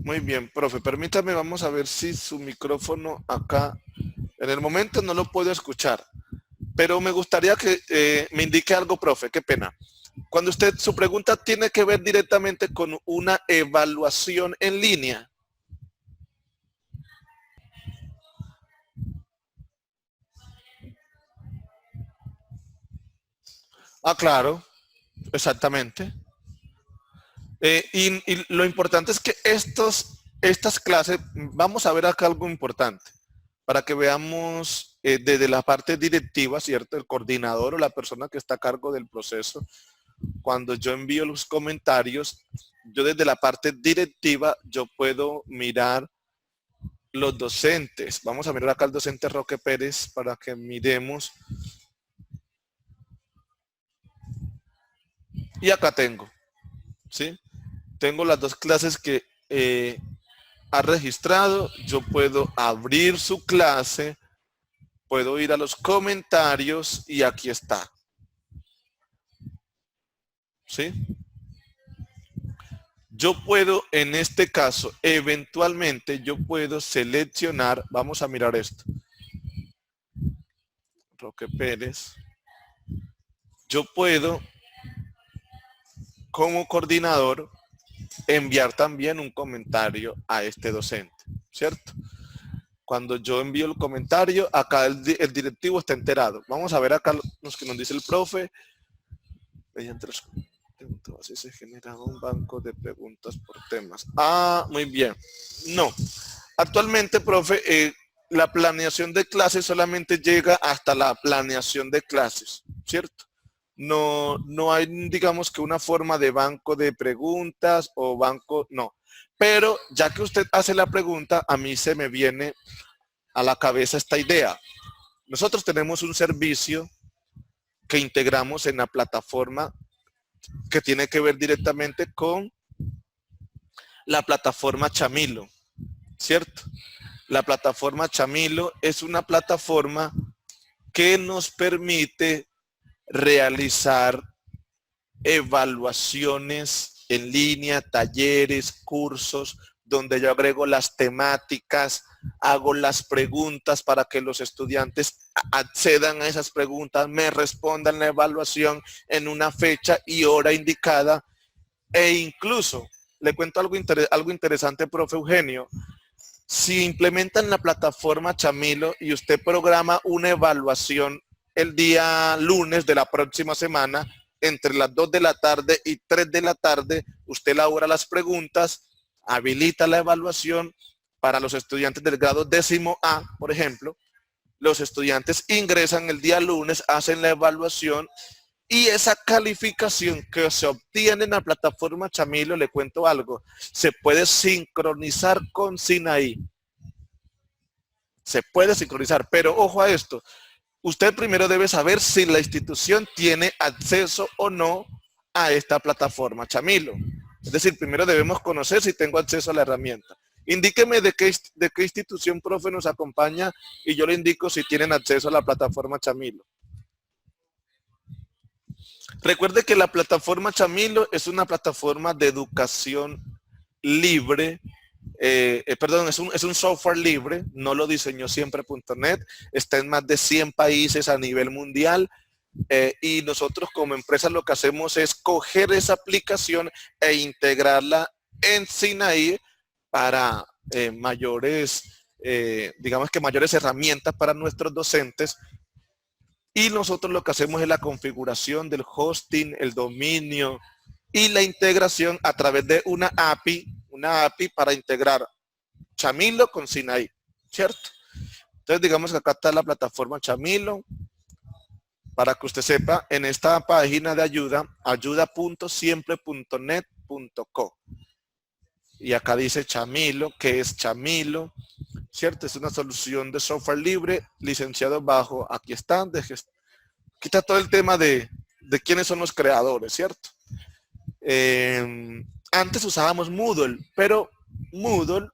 Muy bien, profe, permítame, vamos a ver si su micrófono acá, en el momento no lo puedo escuchar, pero me gustaría que me indique algo, profe, qué pena. Cuando su pregunta tiene que ver directamente con una evaluación en línea. Ah, claro, exactamente. Y lo importante es que estas clases, vamos a ver acá algo importante, para que veamos desde la parte directiva, ¿cierto? El coordinador o la persona que está a cargo del proceso. Cuando yo envío los comentarios, yo desde la parte directiva, yo puedo mirar los docentes. Vamos a mirar acá al docente Roque Pérez para que miremos. Y acá tengo, ¿sí? Tengo las dos clases que ha registrado. Yo puedo abrir su clase, puedo ir a los comentarios y aquí está. ¿Sí? Yo puedo, en este caso, eventualmente yo puedo seleccionar, vamos a mirar esto. Roque Pérez. Yo puedo, como coordinador, enviar también un comentario a este docente, ¿cierto? Cuando yo envío el comentario, acá el directivo está enterado. Vamos a ver acá los que nos dice el profe. Mediante los preguntas, así se genera un banco de preguntas por temas. Ah, muy bien. No. Actualmente, profe, la planeación de clases solamente llega hasta la planeación de clases, ¿cierto? No hay, digamos que una forma de banco de preguntas o banco, no. Pero ya que usted hace la pregunta, a mí se me viene a la cabeza esta idea. Nosotros tenemos un servicio que integramos en la plataforma que tiene que ver directamente con la plataforma Chamilo, ¿cierto? La plataforma Chamilo es una plataforma que nos permite realizar evaluaciones en línea, talleres, cursos, donde yo agrego las temáticas, hago las preguntas para que los estudiantes accedan a esas preguntas, me respondan la evaluación en una fecha y hora indicada. E incluso, le cuento algo interesante, profe Eugenio, si implementan la plataforma Chamilo y usted programa una evaluación el día lunes de la próxima semana, entre las 2 de la tarde y 3 de la tarde, usted elabora las preguntas, habilita la evaluación para los estudiantes del grado 10A, por ejemplo. Los estudiantes ingresan el día lunes, hacen la evaluación y esa calificación que se obtiene en la plataforma Chamilo, le cuento algo, se puede sincronizar con Sinaí. Se puede sincronizar, pero ojo a esto. Usted primero debe saber si la institución tiene acceso o no a esta plataforma Chamilo. Es decir, primero debemos conocer si tengo acceso a la herramienta. Indíqueme de qué institución, profe, nos acompaña y yo le indico si tienen acceso a la plataforma Chamilo. Recuerde que la plataforma Chamilo es una plataforma de educación libre, perdón, es un software libre, no lo diseñó siempre.net, está en más de 100 países a nivel mundial, y nosotros como empresa lo que hacemos es coger esa aplicación e integrarla en Sinaí para digamos que mayores herramientas para nuestros docentes. Y nosotros lo que hacemos es la configuración del hosting, el dominio y la integración a través de una API para integrar Chamilo con Sinaí, ¿cierto? Entonces digamos que acá está la plataforma Chamilo. Para que usted sepa, en esta página de ayuda, ayuda.siempre.net.co. Y acá dice Chamilo, que es Chamilo, ¿cierto? Es una solución de software libre, licenciado bajo, aquí está todo el tema de quiénes son los creadores, ¿cierto? Antes usábamos Moodle, pero Moodle,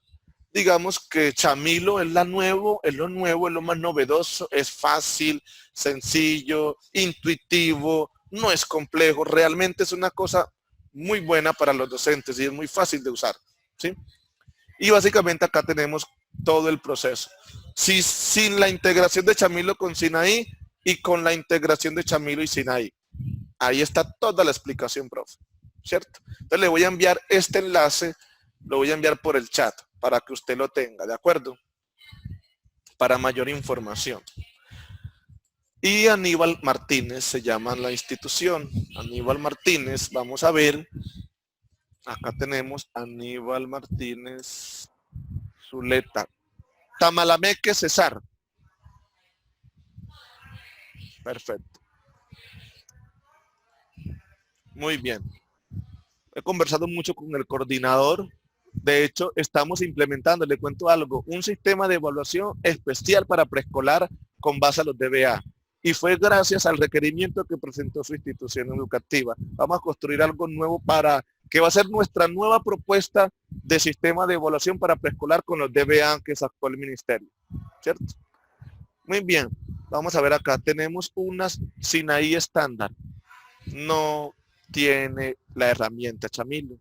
digamos que Chamilo es lo nuevo, es lo más novedoso, es fácil, sencillo, intuitivo, no es complejo, realmente es una cosa muy buena para los docentes y es muy fácil de usar, ¿sí? Y básicamente acá tenemos todo el proceso. Sin la integración de Chamilo con Sinaí y con la integración de Chamilo y Sinaí. Ahí está toda la explicación, profe, ¿cierto? Entonces le voy a enviar este enlace, lo voy a enviar por el chat para que usted lo tenga, ¿de acuerdo? Para mayor información. Y Aníbal Martínez se llama la institución. Aníbal Martínez, vamos a ver. Acá tenemos Aníbal Martínez Zuleta. Tamalameque, Cesar. Perfecto. Muy bien. He conversado mucho con el coordinador. De hecho, estamos implementando, le cuento algo, un sistema de evaluación especial para preescolar con base a los DBA. Y fue gracias al requerimiento que presentó su institución educativa. Vamos a construir algo nuevo que va a ser nuestra nueva propuesta de sistema de evaluación para preescolar con los DBA que sacó el ministerio, ¿cierto? Muy bien, vamos a ver acá, tenemos unas Sinaí estándar. No tiene la herramienta Chamilo.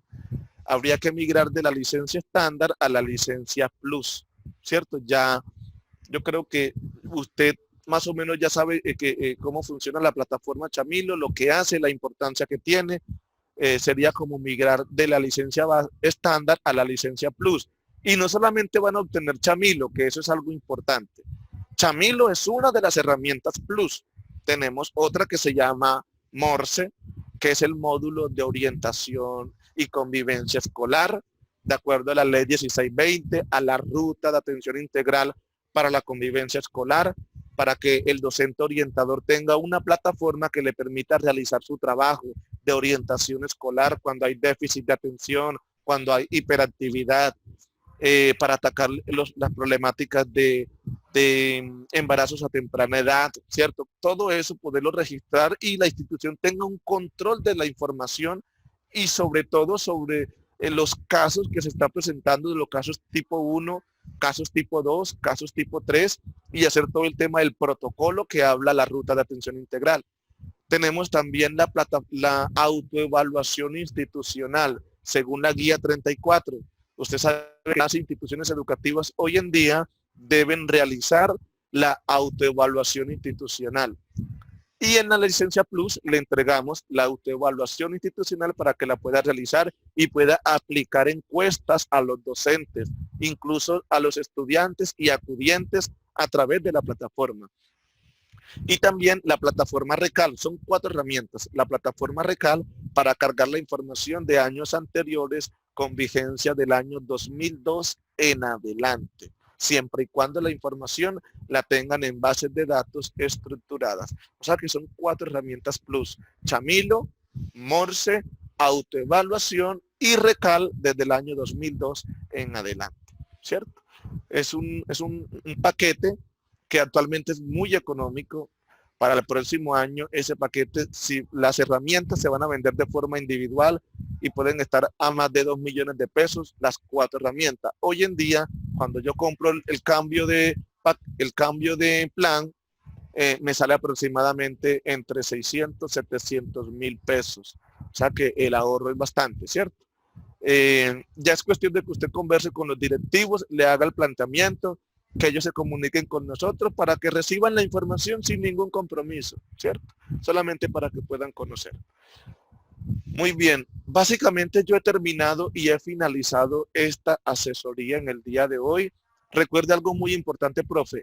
Habría que migrar de la licencia estándar a la licencia plus, ¿cierto? Ya, yo creo que usted más o menos ya sabe cómo funciona la plataforma Chamilo, lo que hace, la importancia que tiene. Sería como migrar de la licencia estándar a la licencia plus. Y no solamente van a obtener Chamilo, que eso es algo importante. Chamilo es una de las herramientas plus. Tenemos otra que se llama Morse, que es el módulo de orientación y convivencia escolar, de acuerdo a la ley 1620, a la ruta de atención integral para la convivencia escolar, para que el docente orientador tenga una plataforma que le permita realizar su trabajo de orientación escolar cuando hay déficit de atención, cuando hay hiperactividad, para atacar las problemáticas de embarazos a temprana edad, ¿cierto? Todo eso poderlo registrar y la institución tenga un control de la información y sobre todo sobre los casos que se están presentando, de los casos tipo 1, casos tipo 2, casos tipo 3 y hacer todo el tema del protocolo que habla la ruta de atención integral. Tenemos también la autoevaluación institucional según la guía 34. Usted sabe que las instituciones educativas hoy en día deben realizar la autoevaluación institucional. Y en la licencia plus le entregamos la autoevaluación institucional para que la pueda realizar y pueda aplicar encuestas a los docentes, incluso a los estudiantes y acudientes a través de la plataforma. Y también la plataforma Recal, son 4 herramientas. La plataforma Recal para cargar la información de años anteriores con vigencia del año 2002 en adelante, siempre y cuando la información la tengan en bases de datos estructuradas. O sea que son 4 herramientas plus: Chamilo, Morse, autoevaluación y Recal desde el año 2002 en adelante, ¿cierto? un paquete que actualmente es muy económico. Para el próximo año, ese paquete, si las herramientas se van a vender de forma individual y pueden estar a más de 2 millones de pesos las 4 herramientas. Hoy en día, cuando yo compro el cambio de plan, me sale aproximadamente entre 600, 700 mil pesos. O sea que el ahorro es bastante, ¿cierto? Ya es cuestión de que usted converse con los directivos, le haga el planteamiento, que ellos se comuniquen con nosotros para que reciban la información sin ningún compromiso, ¿cierto? Solamente para que puedan conocer. Muy bien, básicamente yo he terminado y he finalizado esta asesoría en el día de hoy. Recuerde algo muy importante, profe.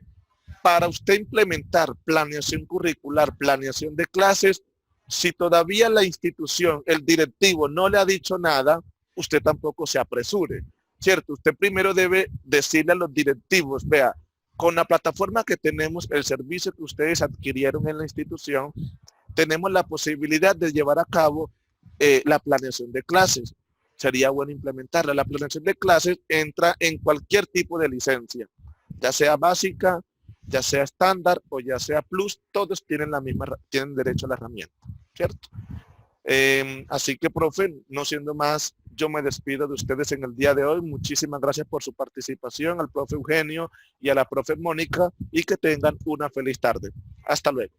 Para usted implementar planeación curricular, planeación de clases, si todavía la institución, el directivo no le ha dicho nada, usted tampoco se apresure, ¿cierto? Usted primero debe decirle a los directivos, vea, con la plataforma que tenemos, el servicio que ustedes adquirieron en la institución, tenemos la posibilidad de llevar a cabo la planeación de clases. Sería bueno implementarla. La planeación de clases entra en cualquier tipo de licencia, ya sea básica, ya sea estándar o ya sea plus, todos tienen tienen derecho a la herramienta, ¿cierto? Así que, profe, no siendo más, yo me despido de ustedes en el día de hoy. Muchísimas gracias por su participación, al profe Eugenio y a la profe Mónica, y que tengan una feliz tarde. Hasta luego.